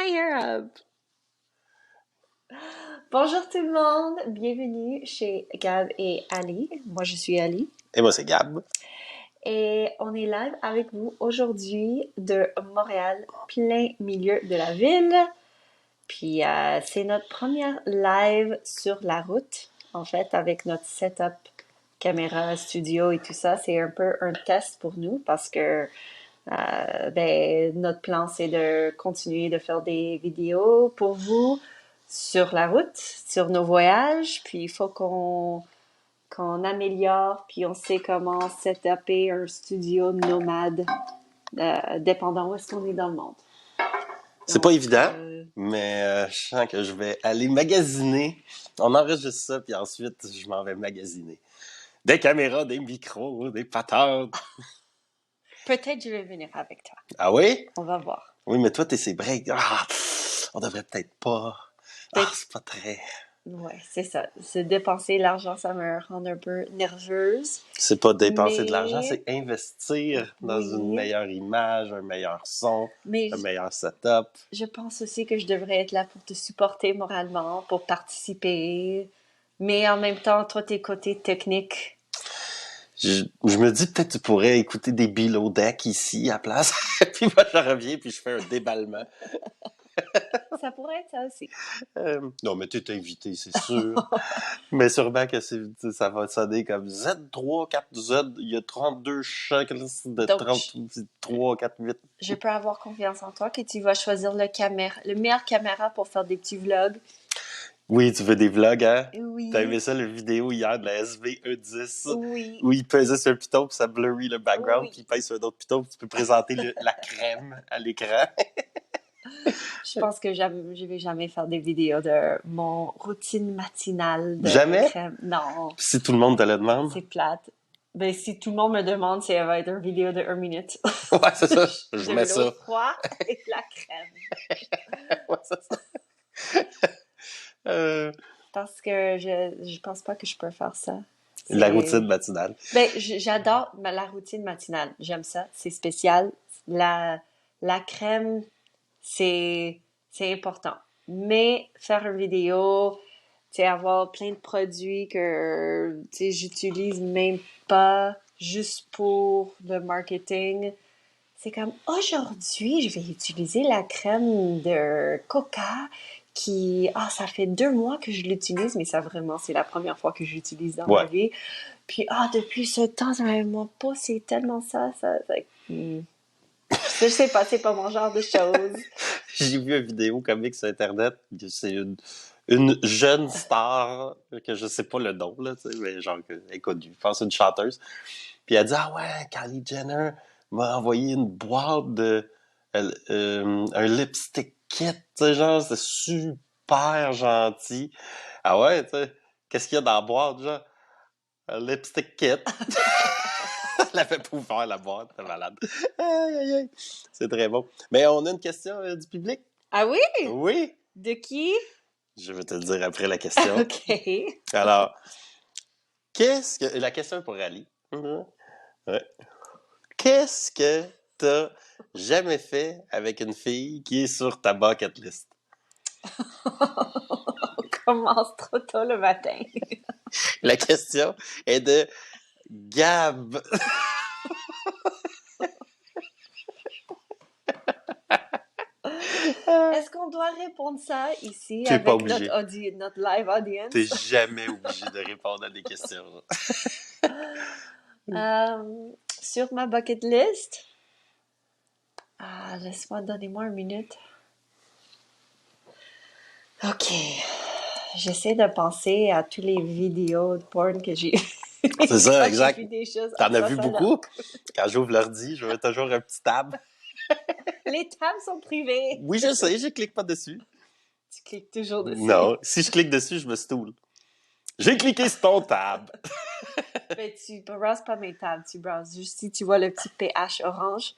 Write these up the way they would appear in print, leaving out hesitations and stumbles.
my hair up. Bonjour tout le monde, bienvenue chez Gab et Ali. Moi, je suis Ali. Et moi, c'est Gab. Et on est live avec vous aujourd'hui de Montréal, plein milieu de la ville. Puis c'est notre première live sur la route, en fait, avec notre setup, caméra, studio et tout ça. C'est un peu un test pour nous parce que notre plan, c'est de continuer de faire des vidéos pour vous sur la route, sur nos voyages. Puis il faut qu'on améliore, puis on sait comment setuper un studio nomade, dépendant où est-ce qu'on est dans le monde. C'est pas évident, mais je sens que je vais aller magasiner. On enregistre ça, puis ensuite, je m'en vais magasiner. Des caméras, des micros, des patentes. Peut-être je vais venir avec toi. Ah oui? On va voir. Oui, mais toi, t'es ces breaks. Ah, on devrait peut-être pas. Ah, c'est pas très... Ouais, c'est ça. Se dépenser l'argent, ça me rend un peu nerveuse. C'est pas dépenser Mais... de l'argent, c'est investir dans une meilleure image, un meilleur son, un meilleur setup. Je pense aussi que je devrais être là pour te supporter moralement, pour participer. Mais en même temps, toi, tes côtés techniques. Je me dis peut-être que tu pourrais écouter des Below Deck ici à place. Puis moi, je reviens puis je fais un déballement. Ça pourrait être ça aussi. Non, mais t'es invité, c'est sûr. Mais sûrement que ça va sonner comme Z3, 4Z. Il y a 32 checklists de 33, 4, 8. Je peux avoir confiance en toi que tu vas choisir le meilleur caméra pour faire des petits vlogs. Oui, tu veux des vlogs, hein? Oui. T'as aimé ça, le vidéo hier de la SVE10? Oui. Où il pesait sur un piton puis ça blurry le background, puis il pèse sur un autre piton puis tu peux présenter la crème à l'écran. Je pense que je vais jamais faire des vidéos de mon routine matinale de Jamais? crème. Non. Si tout le monde te le demande? C'est plate. Ben, si tout le monde me demande, ça va être une vidéo de 1 minute. Ouais, c'est ça. Je mets ça. De l'eau froide et de la crème. Ouais, c'est ça. Parce que je pense pas que je peux faire ça. La routine matinale. Ben, j'adore la routine matinale. J'aime ça. C'est spécial. La crème, c'est important. Mais faire une vidéo, tu sais, avoir plein de produits que, tu sais, j'utilise même pas juste pour le marketing. C'est comme, aujourd'hui, je vais utiliser la crème de Coca qui, ça fait 2 mois que je l'utilise, mais ça vraiment, c'est la première fois que j'utilise dans ma vie. Puis, depuis ce temps, ma peau, c'est tellement ça. Je sais pas, c'est pas mon genre de choses. J'ai vu une vidéo comique sur Internet. C'est une jeune star, que je sais pas le nom, là, tu sais, mais genre, elle est connue. Je pense que c'est une chanteuse. Puis elle dit, ah ouais, Kylie Jenner m'a envoyé une boîte de, un lipstick kit, tu sais, genre, c'est super gentil. Ah ouais, tu sais, qu'est-ce qu'il y a dans la boîte, genre? Un lipstick kit. Elle avait pas ouvert la boîte, t'es malade. Aïe, aïe, aïe. C'est très bon. Mais on a une question du public. Ah oui? Oui. De qui? Je vais te le dire après la question. OK. Alors, la question est pour Ali. Ouais. Qu'est-ce que t'as jamais fait avec une fille qui est sur ta bucket list? On commence trop tôt le matin. La question est de Gab. Est-ce qu'on doit répondre ça ici T'es avec pas obligé. notre live audience? T'es jamais obligé de répondre à des questions. Sur ma bucket list? Donnez-moi 1 minute. OK. J'essaie de penser à tous les vidéos de porn que j'ai C'est ça, exact. T'en as vu beaucoup? Quand j'ouvre l'ordi, je veux toujours un petit tab. Les tabs sont privés. Oui, je sais, je clique pas dessus. Tu cliques toujours dessus. Non, si je clique dessus, je me stoule. J'ai cliqué sur ton tab. Mais tu browses pas mes tabs, tu browses juste si tu vois le petit PH orange.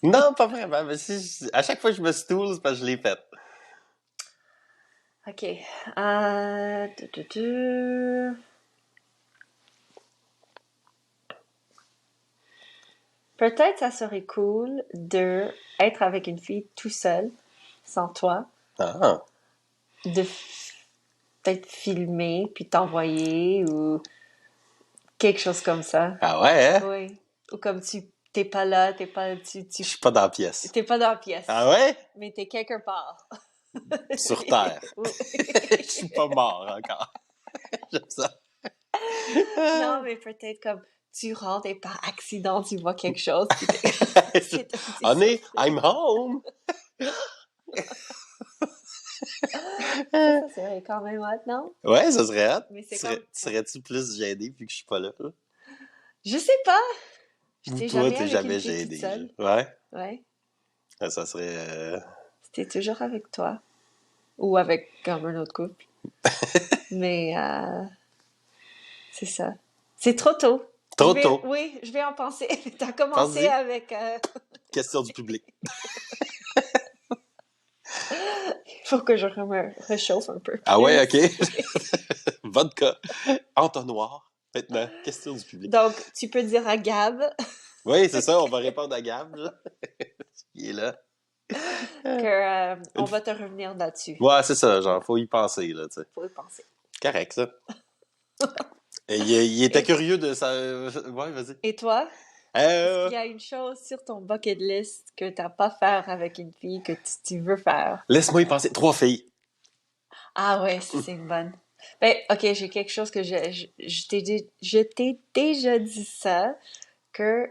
Non, pas vraiment, mais à chaque fois que je me stoule, c'est parce que je l'ai fait. OK. Peut-être ça serait cool de être avec une fille tout seul, sans toi, Ah, de peut-être filmer puis t'envoyer ou quelque chose comme ça. ah ouais, hein? Oui. Ou comme t'es pas là, Je suis pas dans la pièce. t'es pas dans la pièce, Ah ouais? mais t'es quelque part. Sur Terre. Oui. Je suis pas mort encore. J'aime ça. Non, mais peut-être comme tu rentres et par accident tu vois quelque chose puis c'est un petit Honey, surprise. I'm home! Ça serait quand même hot, non? Ouais, ça serait hot. Mais c'est comme... Serais-tu plus gêné vu que je suis pas là? Je sais pas. Je Ou t'ai toi, jamais t'es avec une jamais fille toute gêné? seule. Ouais. Ouais. Ah, ça serait... C'était toujours avec toi. Ou avec comme un autre couple. Mais c'est ça. C'est trop tôt. Trop tôt. Oui, je vais en penser. T'as commencé Pense-y. avec... Question du public. Il faut que je me réchauffe un peu Ah ouais, plus. ok. Vodka. Entonnoir. Maintenant, question du public. Donc, tu peux dire à Gab Oui, c'est ça, on va répondre à Gab, là. Il est là. que on va te revenir là-dessus. Ouais, c'est ça, genre, faut y penser, là, tu sais. Faut y penser. Correct, ça. Et il était Et- curieux de ça. Ouais, vas-y. Et toi? Est-ce qu'il y Euh, a une chose sur ton bucket list que t'as pas faire avec une fille que tu veux faire? Laisse-moi y penser. 3 filles. Ah ouais, ça, c'est une bonne. Ben, ok, j'ai quelque chose que je t'ai déjà dit ça, que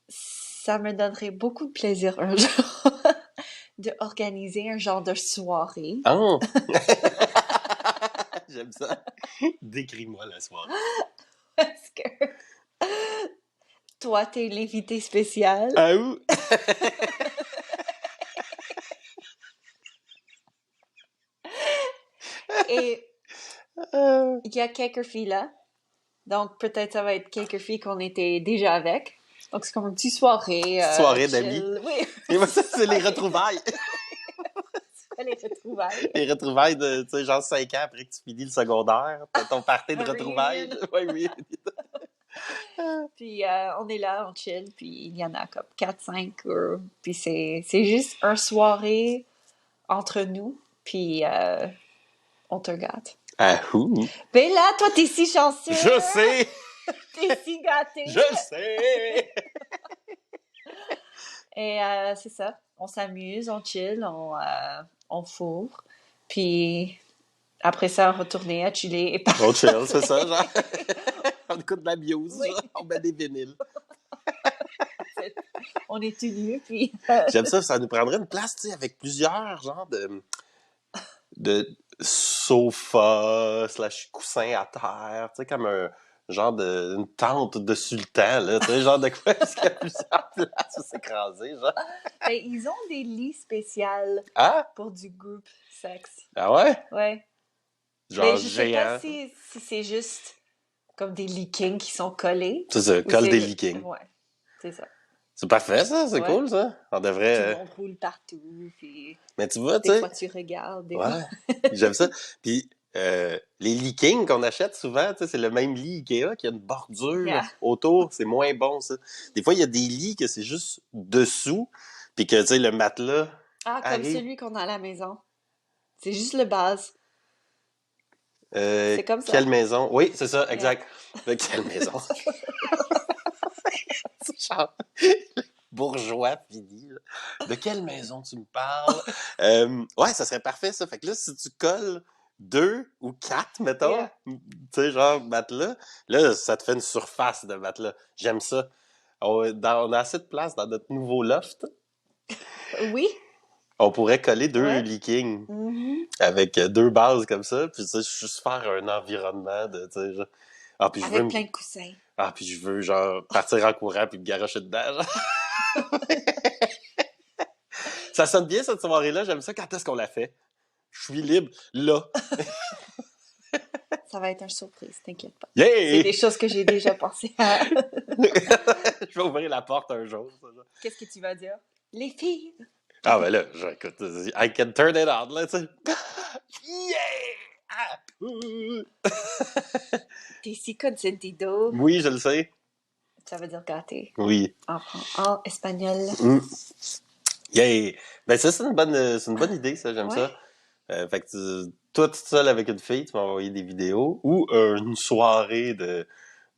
ça me donnerait beaucoup de plaisir un jour de organiser un genre de soirée. Ah! J'aime ça. Décris-moi la soirée. Parce que toi, t'es l'invité spécial Ah où? et Euh, il y a quelques filles là. Donc, peut-être ça va être quelques filles qu'on était déjà avec. Donc, c'est comme une petite soirée. Petite soirée Chill. d'amis. Oui, Et moi, ça, c'est les retrouvailles. c'est les retrouvailles. Les retrouvailles de, tu sais, genre 5 ans après que tu finis le secondaire. T'as ton party de Un retrouvailles. reunion. Oui, oui. Puis on est là, on chill, puis il y en a comme 4-5. Puis c'est juste une soirée entre nous, puis on te gâte. Ah où? Ben là, toi, t'es si chanceux! Je sais! T'es si gâté! Je sais! Et c'est ça, on s'amuse, on chill, on fourre. Puis après ça, on retourner à chiller et On chill, c'est ça, genre. On écoute de la muse, Oui. genre. On met des vinyles. on est tout nus, puis... J'aime ça, ça nous prendrait une place, tu sais, avec plusieurs genres de sofa slash coussin à terre, tu sais, comme un genre une tente de sultan, là, tu sais, genre de quoi, est-ce qu'il y a plusieurs places où s'écraser, genre. Ben, ils ont des lits spéciaux Ah? pour du groupe sexe. Ah ouais? Ouais. Genre Mais je sais pas géant. si c'est juste comme des leakings qui sont collés. C'est ça, ou colle c'est- des leakings. Ouais, c'est ça. C'est parfait, ça, c'est Ouais. cool, ça. On Tout le devrait... monde roule partout, puis Mais tu vois, tu des sais... fois tu regardes, des Ouais, fois... j'aime ça. Puis les leakings qu'on achète souvent, tu sais, c'est le même lit Ikea qui a une bordure Yeah. autour. C'est moins bon, ça. Des fois, il y a des lits que c'est juste dessous, puis que, tu sais, le matelas Ah, comme arrive. celui qu'on a à la maison. C'est juste le base. Euh, C'est comme ça. Quelle maison? Oui, c'est ça, exact. De quelle maison? C'est genre bourgeois fini. Là. De quelle maison tu me parles? Ouais, ça serait parfait, ça. Fait que là, si tu colles 2 ou 4, mettons, Yeah. tu sais, genre matelas, là, ça te fait une surface de matelas. J'aime ça. On a assez de place dans notre nouveau loft. Oui. On pourrait coller 2 Ouais. leakings Mhm. avec 2 bases comme ça, puis ça, juste faire un environnement de, tu sais, genre... Ah, puis je veux Avec plein de coussins. Ah, puis je veux, genre, partir en courant puis me garocher dedans, genre. Ça sonne bien, cette soirée-là. J'aime ça. Quand est-ce qu'on l'a fait? Je suis libre, là. Ça va être une surprise, t'inquiète pas. C'est Yeah! des choses que j'ai déjà pensé à. Je vais ouvrir la porte un jour, ça, genre. Qu'est-ce que tu vas dire? Les filles! Ah, ben là, écoute, I can turn it on, là, tu sais. Yeah! Ah! T'es si consentido. Oui, je le sais. Ça veut dire gâté Oui. en espagnol. Mm. Yeah! Ben ça, c'est une bonne idée, ça, j'aime Ouais. ça. Fait que toi, toute seule avec une fille, tu vas envoyer des vidéos. Ou une soirée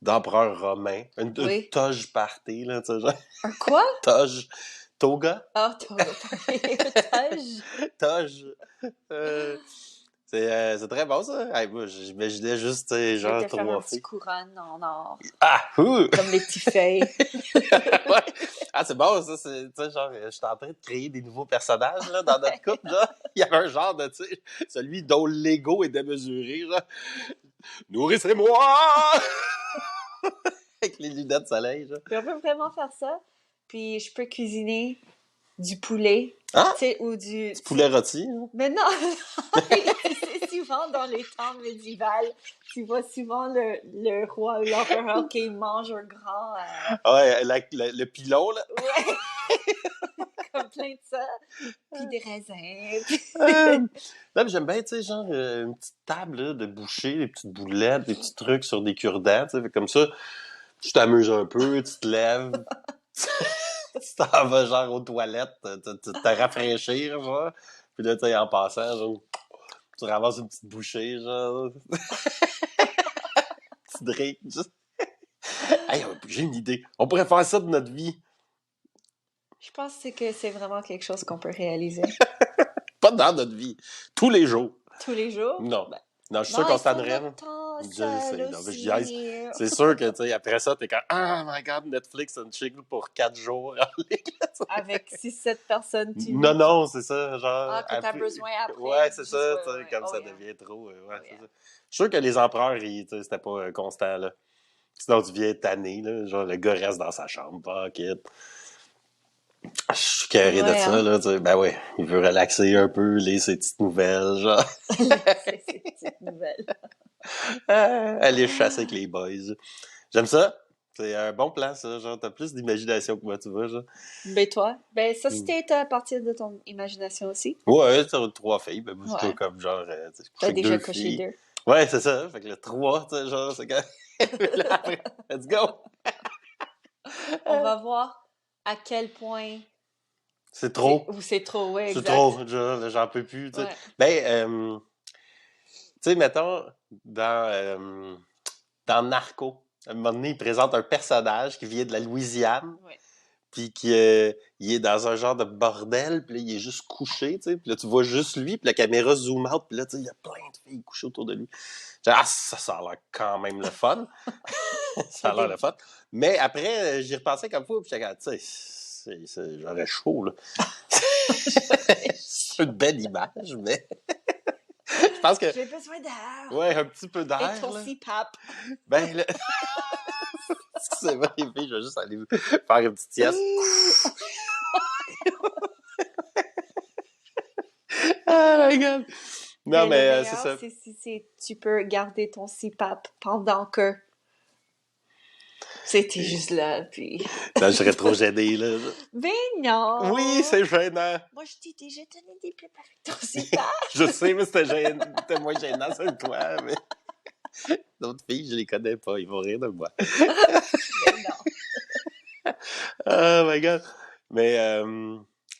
d'empereur romain. Une Oui. toge party, là, tu sais, genre. Un quoi? Toge. Toga? Ah, otage. Toge. Euh, c'est très bon, ça. Hey, moi, j'imaginais juste, tu sais, Je vais genre te faire un 3 petit filles. couronne en or. Ah! Ouh! Comme les petits feuilles. Ouais. Ah, c'est bon, ça. C'est, tu sais, genre, je suis en train de créer des nouveaux personnages, là, dans notre couple, là. Il y avait un genre de, tu sais, celui dont l'ego est démesuré, genre. Nourrissez-moi! Avec les lunettes de soleil, genre. Puis on peut vraiment faire ça. Puis je peux cuisiner du poulet. Hein? Tu sais, ou du... Du poulet rôti, là. Mais non! C'est souvent dans les temps médiévaux. Tu vois souvent le roi ou l'empereur qui mange un grand... Ouais, le pilon, là. Ouais! Comme plein de ça. Puis des raisins. Là, j'aime bien, tu sais, genre, une petite table, là, de boucher, des petites boulettes, des petits trucs sur des cure-dents, tu sais. Fait comme ça, tu t'amuses un peu, tu te lèves, tu t'en vas, genre, aux toilettes, te rafraîchir, genre. Puis là, tu sais, en passant, genre, tu ramasses une petite bouchée, genre. Petit drink, juste. Hey, j'ai une idée. On pourrait faire ça de notre vie. Je pense que c'est vraiment quelque chose qu'on peut réaliser. Pas dans notre vie. Tous les jours. Tous les jours? Non. Ben, Non, je suis non, sûr qu'on il faut tannerait. notre temps Je le seul sais. Non, mais je aussi. niaise. C'est sûr que, tu sais, après ça, t'es comme, oh my god, Netflix and chill pour 4 jours. Avec 6-7 personnes, tu... Non, non, c'est ça, genre. Ah, que t'as besoin après. Ouais, c'est Juste, ça, ouais, tu sais, ouais. comme Oh, ça yeah. devient trop. Ouais, Oh, c'est yeah. ça. Je suis sûr que les empereurs, tu sais, c'était pas constant, là. Sinon, tu viens tanné, là. Genre, le gars reste dans sa chambre, fuck it. Je suis carré de Ouais, ça, hein? là, tu sais. Ben ouais, il veut relaxer un peu, lire ses petites nouvelles, genre. C'est ces petites nouvelles. Aller chasser avec les boys. J'aime ça. C'est un bon plan, ça. Genre, t'as plus d'imagination que moi, tu vois, genre. Ben toi? Ben ça, c'était à partir de ton imagination aussi. Ouais, t'as 3 filles. Ben, moi, je suis Ouais. comme genre, tu sais, je couche T'as avec déjà 2 coché filles. 2. Ouais, c'est ça. Fait que le 3, tu sais, genre, c'est quand. Là, après, let's go! On va voir à quel point C'est trop. ou c'est trop, ouais, C'est exact. trop. Genre, là, j'en peux plus, tu sais. Ouais. Ben, tu sais, mettons, dans Narco, à un moment donné, il présente un personnage qui vient de la Louisiane. Ouais. Puis qu'il il est dans un genre de bordel, puis là, il est juste couché, tu sais, puis là, tu vois juste lui, puis la caméra zoom out, puis là, tu sais, il y a plein de filles couchées autour de lui. J'ai dit, ah, ça a l'air quand même le fun. Ça a l'air le fun. Mais après, j'y repensais comme fois, puis j'étais comme, tu sais, j'aurais chaud, là. C'est une belle image, mais je pense que, J'ai besoin d'air. ouais, un petit peu d'air, Et ton là. CPAP. Ben, là... Excusez-moi, les filles, je vais juste aller faire une petite sieste. Oh my god! Non, mais le c'est meilleur, ça. c'est si tu peux garder ton CPAP pendant que c'était juste là, puis... Là, je serais trop gêné, là. Ben non! Oui, c'est gênant. Moi, je t'ai déjà donné des pipes avec ton CPAP. Je sais, mais c'était moins gênant sur toi, mais... D'autres filles, je les connais pas. Ils vont rire de moi. Ben non. Oh my god! Mais,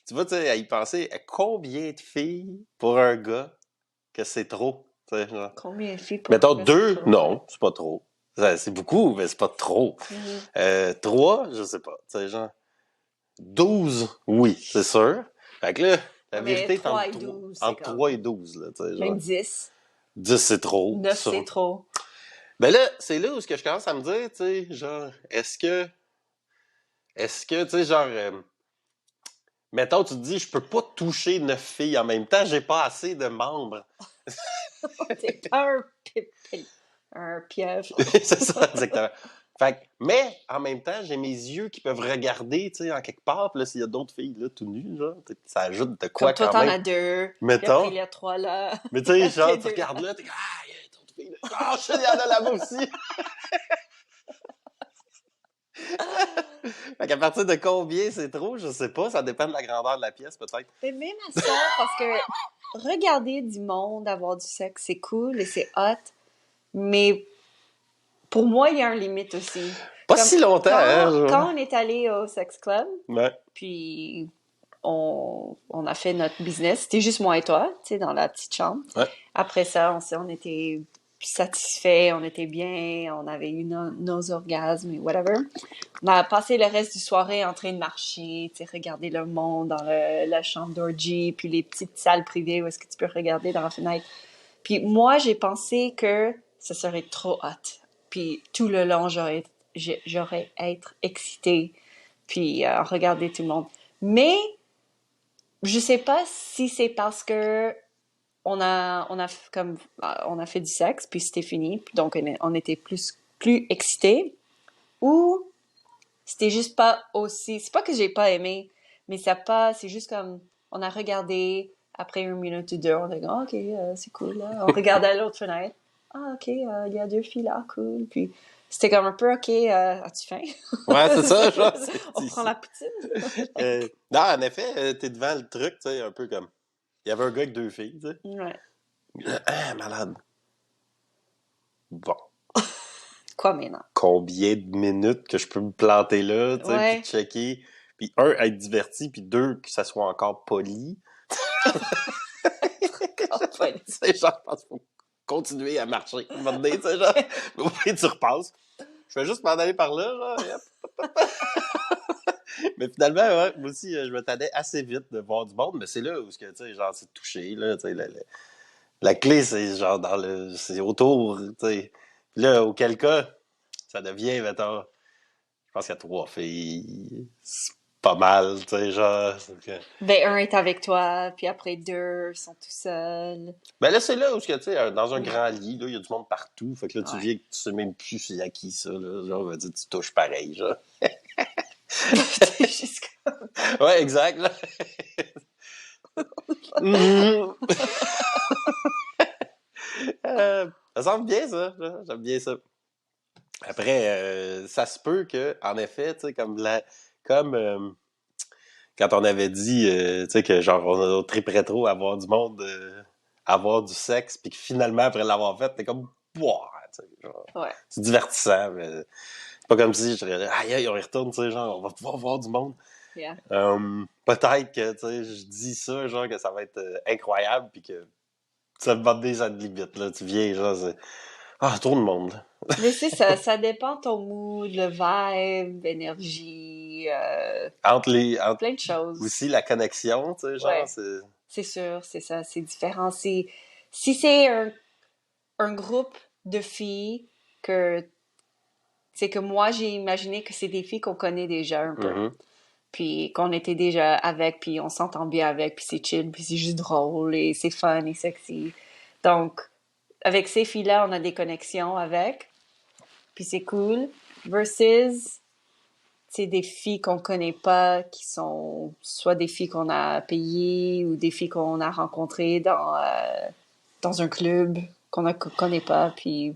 tu vois, tu sais, à y penser, à combien de filles pour un gars que c'est trop? Tu sais, genre... Combien de filles pour Mettons un gars, 2, c'est trop? non, c'est pas trop. C'est beaucoup, mais c'est pas trop. 3, je sais pas. Tu sais, genre... 12, oui, c'est sûr. Fait que là, la Mais vérité est 3 entre et 12, c'est entre comme... 3 et 12, là, tu sais, genre. Même 10. 10, c'est trop. 9, sûr. c'est trop. Ben là, c'est là où ce que je commence à me dire, tu sais, genre, est-ce que, tu sais, genre, mettons, tu te dis, je peux pas toucher 9 filles en même temps, j'ai pas assez de membres. C'est pas un pieuvre. C'est ça, exactement. Fait que, mais, en même temps, j'ai mes yeux qui peuvent regarder, tu sais, en quelque part, puis là, s'il y a d'autres filles, là, tout nues, genre, ça ajoute de quoi Comme toi, quand t'en même. as 2. Mettons. Puis après, il y a 3 là. Mais tu sais, genre, Les tu deux. regardes là, t'es comme, ah, il y a d'autres filles là. Ah, je sais, il y en a là-bas aussi. Fait qu'à partir de combien c'est trop, je sais pas, ça dépend de la grandeur de la pièce, peut-être. Mais même à ça, parce que regarder du monde, avoir du sexe, c'est cool et c'est hot. Mais pour moi, il y a une limite aussi. Pas Comme si longtemps, hein, genre. quand on est allé au sex club, Ouais. puis on a fait notre business. C'était juste moi et toi, tu sais, dans la petite chambre. Ouais. Après ça, on était satisfaits, on était bien, on avait eu nos orgasmes et whatever. On a passé le reste du soirée en train de marcher, tu sais, regarder le monde dans la chambre d'orgie, puis les petites salles privées où est-ce que tu peux regarder dans la fenêtre. Puis moi, j'ai pensé que ça serait trop hot. Puis tout le long, j'aurais être excitée, puis regarder tout le monde. Mais je sais pas si c'est parce que on a fait du sexe, puis c'était fini, puis donc on était plus excités, ou c'était juste pas aussi. C'est pas que j'ai pas aimé, mais c'est juste comme on a regardé après une minute ou deux, on a dit ah, ok, c'est cool là. On regardait à l'autre fenêtre. Ah ok, il y a deux filles là, cool. Puis c'était comme un peu ok, as-tu faim? Ouais, c'est ça, genre. On prend la poutine. Non, en effet, t'es devant le truc, tu sais, un peu comme. Il y avait un gars avec deux filles, tu sais. Ouais. Ah, malade. Bon. Quoi maintenant? Combien de minutes que je peux me planter là, tu sais, Ouais. puis checker. Puis un, être diverti, puis deux, que ça soit encore poli. C'est genre, je pense qu'il faut continuer à marcher. Un moment donné, tu sais, genre, au pire, tu repasses. Je vais juste m'en aller par là, genre, et hop. Mais finalement, ouais, moi aussi, je m'attendais assez vite de voir du monde, mais c'est là où, tu sais, genre, c'est touché, là, tu sais, la clé, c'est genre c'est autour, tu sais. Puis là, auquel cas, ça devient, mettons, je pense qu'il y a trois filles, c'est pas mal, tu sais, genre. Ben, un est avec toi, puis après deux sont tout seuls. Ben là, c'est là où, tu sais, dans un grand lit, là, il y a du monde partout, fait que là, tu Ouais. viens que tu sais même plus c'est à qui ça, là, genre, on va dire, tu touches pareil, genre. C'est juste comme... Ouais, exact, là. Mhm. Ça semble bien, ça. J'aime bien ça. Après, ça se peut que, en effet, tu sais, comme quand on avait dit, tu sais, que genre, on triperait trop à avoir du monde, avoir du sexe, puis que finalement, après l'avoir fait, t'es comme, boah, tu sais, genre, Ouais. c'est divertissant, mais c'est pas comme si je dirais, aïe, aïe, on y retourne, tu sais, genre, on va pouvoir voir du monde. Yeah. Peut-être que, tu sais, je dis ça, genre, que ça va être incroyable, puis que ça me bat des à de limite, là, tu viens, genre, c'est, trop de monde, là. Mais c'est ça, ça dépend de ton mood, le vibe, l'énergie, Entre plein de choses. aussi la connexion, tu sais, genre, Ouais, c'est sûr, c'est ça, c'est différent. Si c'est un groupe de filles c'est que moi j'ai imaginé que c'est des filles qu'on connaît déjà un peu, Mhm. puis qu'on était déjà avec, puis on s'entend bien avec, puis c'est chill, puis c'est juste drôle et c'est fun et sexy. Donc avec ces filles-là, on a des connexions avec, puis c'est cool. Versus c'est des filles qu'on connaît pas, qui sont soit des filles qu'on a payées ou des filles qu'on a rencontrées dans un club qu'on connaît pas. Puis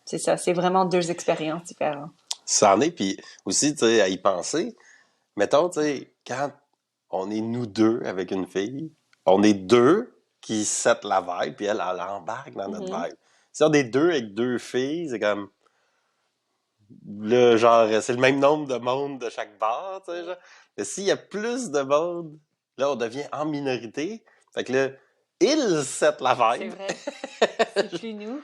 c'est ça, c'est vraiment deux expériences différentes. Ça en est, puis aussi, tu sais, à y penser, mettons, tu sais, quand on est nous deux avec une fille, on est deux qui set la vibe, puis elle embarque dans notre Mhm. vibe. Si on est deux avec deux filles, c'est comme, le genre, c'est le même nombre de monde de chaque bar, tu sais, genre. Mais s'il y a plus de monde, là, on devient en minorité. Fait que là, ils set la C'est vibe. vrai. C'est plus nous.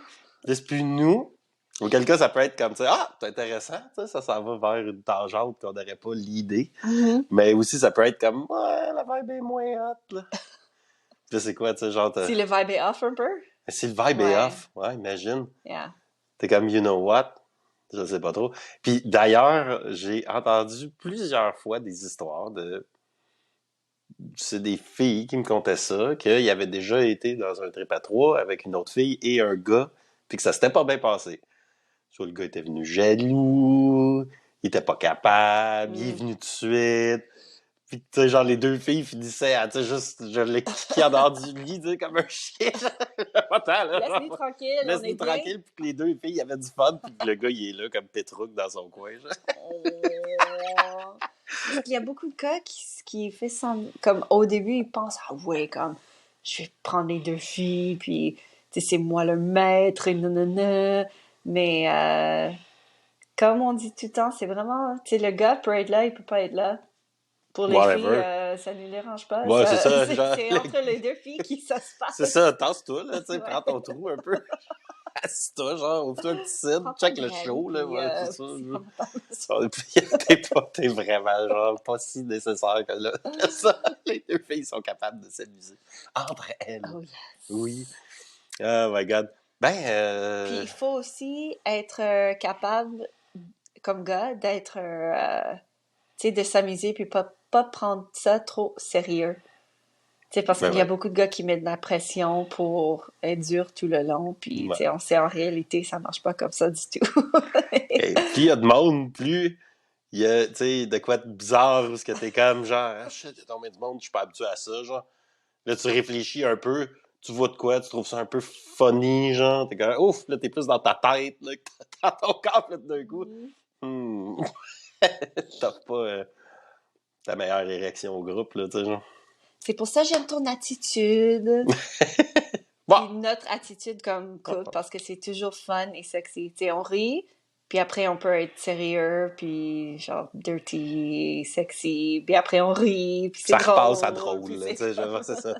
C'est plus nous. Auquel cas, ça peut être comme, tu sais, c'est intéressant, tu sais, ça s'en va vers une tangente qu'on n'aurait pas l'idée. Mhm. Mais aussi, ça peut être comme, ouais, la vibe est moins hot, là. Puis là, c'est quoi, tu sais, genre, Si le vibe est off un peu. si le vibe est Ouais. off, ouais, imagine. Yeah. T'es comme, you know what? Je sais pas trop. Puis d'ailleurs, j'ai entendu plusieurs fois des histoires c'est des filles qui me contaient ça, qu'ils avaient déjà été dans un trip à trois avec une autre fille et un gars, puis que ça s'était pas bien passé. Soit le gars était venu jaloux, il était pas capable, il est Mm. venu tout de suite. Puis, tu sais, genre, les deux filles finissaient à, tu sais, juste, je l'ai kické en dehors du lit, tu sais, comme un chien. Attends, là, Laisse-nous genre, tranquille, on est laisse-nous bien. tranquille, puis que les deux filles avaient du fun, puis que le gars, il est là, comme Pétrouque dans son coin, genre. Oh. Parce qu'il y a beaucoup de gars qui fait ça. Comme au début, ils pensent, ah ouais, comme je vais prendre les deux filles, puis tu sais, c'est moi le maître, et nanana. Mais comme on dit tout le temps, c'est vraiment, tu sais, le gars peut être là, il peut pas être là. Pour les filles, whatever. ça ne nous dérange pas. Ouais, c'est ça, genre, C'est entre les deux filles qui ça se c'est passe. ça, tasse-toi, là, tu sais, Ouais. prends ton trou un peu. Assis-toi, genre, ouvre-toi un petit cid, Prends ton check le brandy, show, là, puis ouais, c'est ça. c'est pas mal ça. Puis t'es vraiment, genre, pas si nécessaire que là. Que ça, les deux filles sont capables de s'amuser. Entre elles. Oh yes. Oui. Oh my God. Ben, Puis il faut aussi être capable, comme gars, d'être, tu sais, de s'amuser puis pas prendre ça trop sérieux. Tu sais, parce ben qu'il y a ouais. beaucoup de gars qui mettent de la pression pour être dur tout le long, puis tu Ouais. sais, on sait en réalité, ça marche pas comme ça du tout. Et plus il y a de monde, plus il y a, tu sais, de quoi de bizarre, parce que t'es comme, genre, ah shit, il y a tombé du monde, je suis pas habitué à ça, genre. Là, tu réfléchis un peu, tu vois de quoi, tu trouves ça un peu funny, genre, t'es comme, ouf, là, t'es plus dans ta tête, là, que dans ton corps, là, d'un coup. Hmm. T'as pas ta meilleure érection au groupe, là, tu sais, genre. C'est pour ça que j'aime ton attitude. Bon! Puis notre attitude comme couple, parce que c'est toujours fun et sexy. Tu sais, on rit, puis après on peut être sérieux, puis genre dirty, sexy, puis après on rit, puis c'est Ça repasse à drôle, drôle, puis là, c'est tu sais, genre, comme... c'est ça.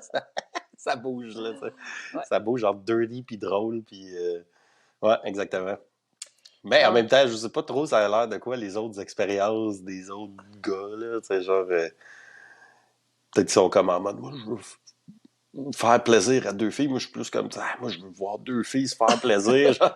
Ça bouge, là, tu sais. Ouais. Ça bouge genre dirty puis drôle, puis... ouais, exactement. Mais en même Donc, temps, je sais pas trop ça a l'air de quoi les autres expériences des autres gars, là, tu sais, genre... peut-être qu'ils sont comme en mode, moi, je veux faire plaisir à deux filles. Moi, je suis plus comme ça. Ah, moi, je veux voir deux filles se faire plaisir. Genre.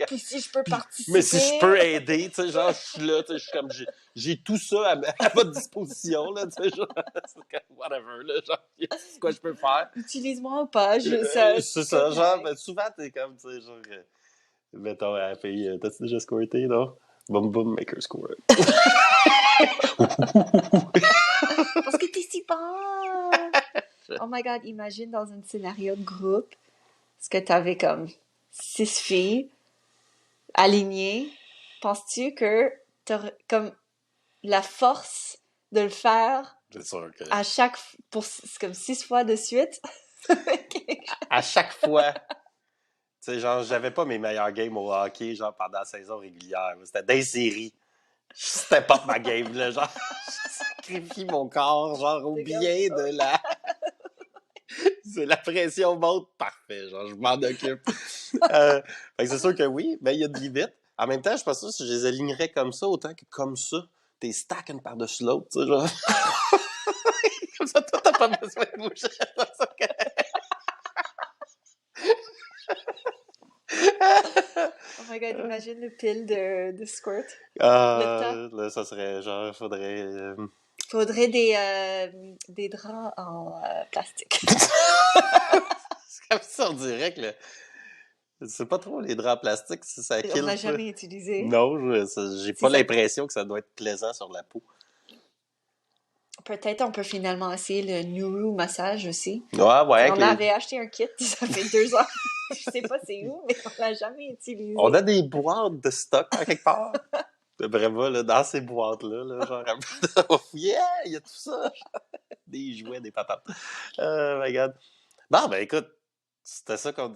puis si je peux Mais si je peux participer... aider, tu sais, genre, je suis là, tu sais, je suis comme, j'ai tout ça à votre disposition, là, tu sais, genre, c'est comme, whatever, là, genre, c'est quoi je peux faire. Utilise-moi ou pas, ça, C'est c'est ça, genre, correct. ben, souvent, t'es comme, tu sais, genre, mettons, à la fille, t'as-tu déjà squirté, non? Boum, boum, make her squirt. Parce que t'es si bon! Oh my God, imagine dans un scénario de groupe, ce que t'avais comme 6 filles alignées. Penses-tu que t'aurais comme la force de le faire C'est sûr que... à chaque... pour comme 6 fois de suite? À chaque fois... Tu sais, genre, j'avais pas mes meilleurs games au hockey, genre, pendant la saison régulière. C'était des séries. C'était pas ma game, là. Genre, je sacrifie mon corps, genre, au C'est comme... bien de la... C'est la pression monte, parfait. Genre, je m'en occupe. Fait que c'est sûr que oui, mais il y a de limites. En même temps, je suis pas sûr si je les alignerais comme ça, autant que comme ça. T'es stack une par-dessus l'autre, tu sais, genre. Comme ça, toi, t'as pas besoin de bouger. Oh my God, imagine le pile de squirt. Le tas. Là, ça serait genre, faudrait. Faudrait des draps en plastique. C'est comme ça, on dirait que c'est pas trop les draps plastiques, ça On kill l'a pas. jamais utilisé. Non, j'ai pas Ça... l'impression que ça doit être plaisant sur la peau. Peut-être on peut finalement essayer le Nuru massage aussi. Ouais, ouais. On avait acheté un kit, ça fait 2 ans. Je sais pas c'est où, mais on l'a jamais utilisé. On a des boîtes de stock à quelque part. Vraiment, là, dans ces boîtes-là, là, genre, yeah, il y a tout ça. Des jouets, des patates. My God. Bon, ben écoute, c'est de ça qu'on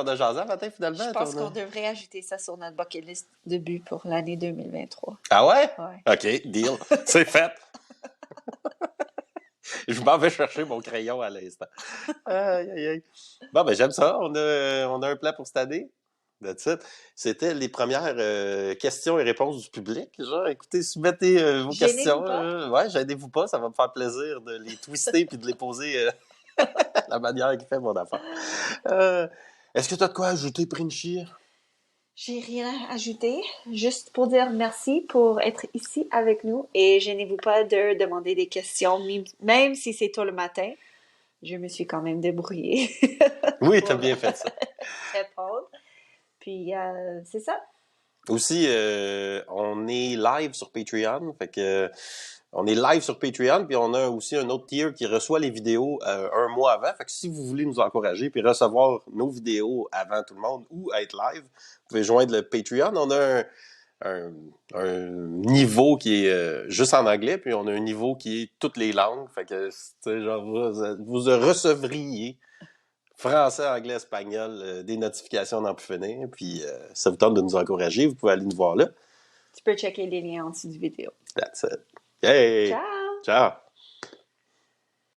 a jasé un matin, finalement. Je pense qu'on devrait ajouter ça sur notre bucket list de but pour l'année 2023. Ah ouais? Ouais. OK, deal. C'est fait. Je m'en vais chercher mon crayon à l'instant. Aïe, aïe, aïe. Bon, ben j'aime ça. On a un plan pour cette année. That's it. C'était les premières questions et réponses du public. Genre, écoutez, soumettez vos Gênez-vous questions. pas. Ouais, gênez-vous pas. Ça va me faire plaisir de les twister puis de les poser la manière qui fait mon affaire. Est-ce que tu as de quoi ajouter, Princhy? J'ai rien à ajouter, juste pour dire merci pour être ici avec nous et gênez-vous pas de demander des questions, même si c'est tôt le matin. Je me suis quand même débrouillée Oui, pour t'as bien fait ça. répondre. Puis c'est ça. Aussi, on est live sur Patreon. Fait que on est live sur Patreon, puis on a aussi un autre tier qui reçoit les vidéos un mois avant. Fait que si vous voulez nous encourager puis recevoir nos vidéos avant tout le monde ou être live, vous pouvez joindre le Patreon. On a un niveau qui est juste en anglais, puis on a un niveau qui est toutes les langues. Fait que, genre, vous recevriez français, anglais, espagnol, des notifications d'en plus finir. Puis ça vous tente de nous encourager, vous pouvez aller nous voir là. Tu peux checker les liens en dessous du vidéo. That's it. Hey! Ciao! Ciao!